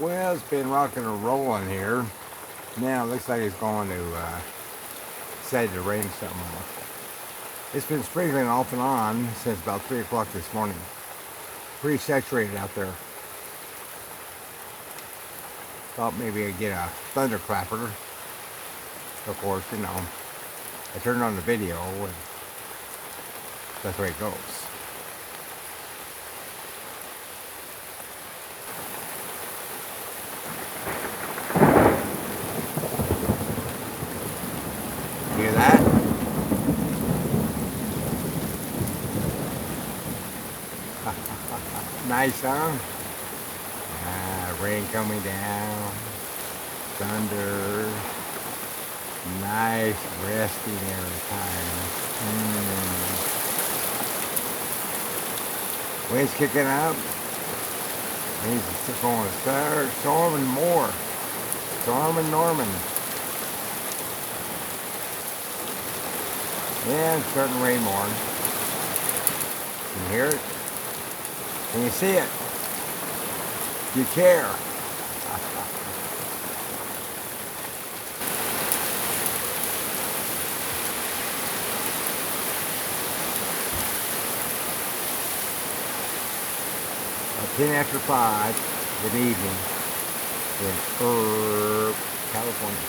Well, it's been rocking and rolling here. Now it looks like it's going to decide to rain something more. It's been sprinkling off and on since about 3 o'clock this morning. Pretty saturated out there. Thought maybe I'd get a thunderclapper. Of course, you know, I turned on the video and that's the way it goes. Hear that? Nice, huh? Rain coming down, thunder, nice resting every time. Wind's kicking up. Means it's going to start storming more. Storming Norman. Yeah, it's starting to rain more. Can you hear it? Can you see it? Do you care? At 10 after 5 in the evening in California.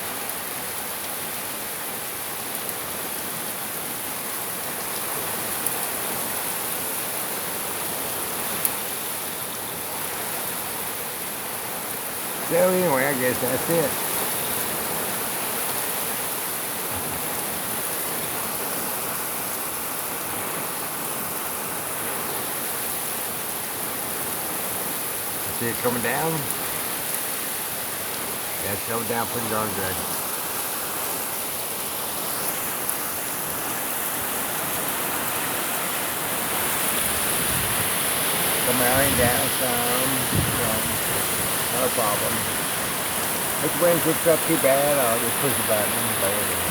So anyway, I guess that's it. See it coming down? Yeah, it's coming down pretty darn good. Come rain down some. Not a problem. If the wind kicks up too bad, I'll just push the button. But anyway,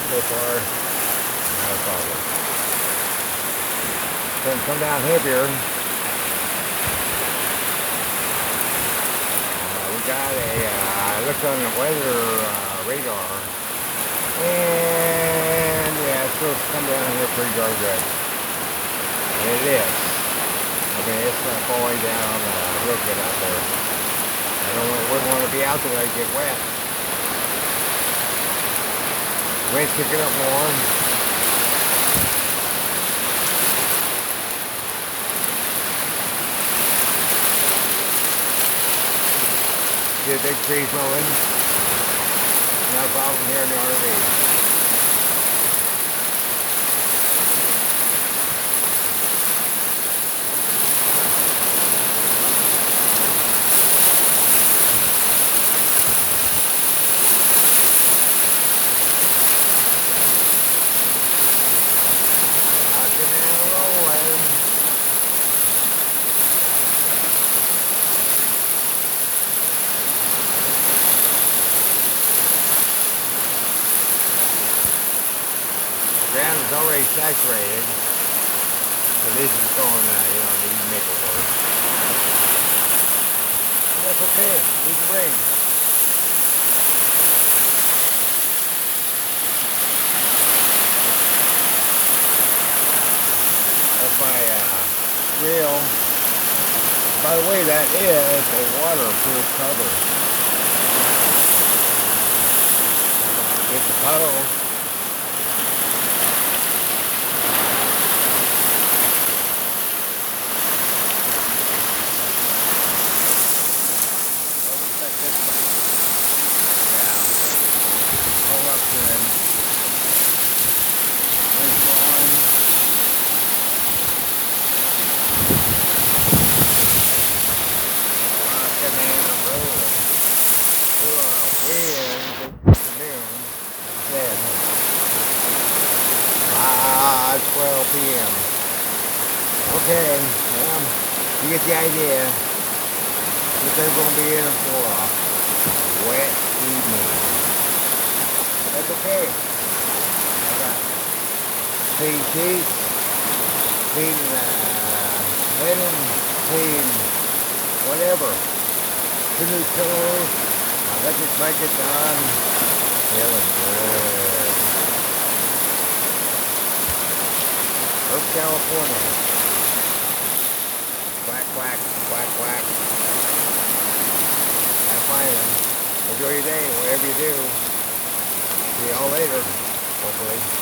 so far, not a problem. Couldn't come down heavier. We got I looked on the weather radar, and yeah, it's supposed to come down here pretty darn good. And it is. I mean, it's falling down real good out there. Wouldn't want to be out there and get wet. Wind's kicking up more. See the big trees mowing. No problem here in the RV. Ground is already saturated, so this is going, need to make it work. But that's okay, need the rain. That's my grill. By the way, that is a waterproof cover. It's a puddle. It's 12 p.m. Okay, well, you get the idea. That they're going to be in for a wet evening. That's okay. I got clean sheets, clean linen, clean whatever. Canoe killer. I got this blanket done. Feeling good. Earth, California. Quack, quack, quack, quack. Have fun. Enjoy your day, whatever you do. See y'all later, hopefully.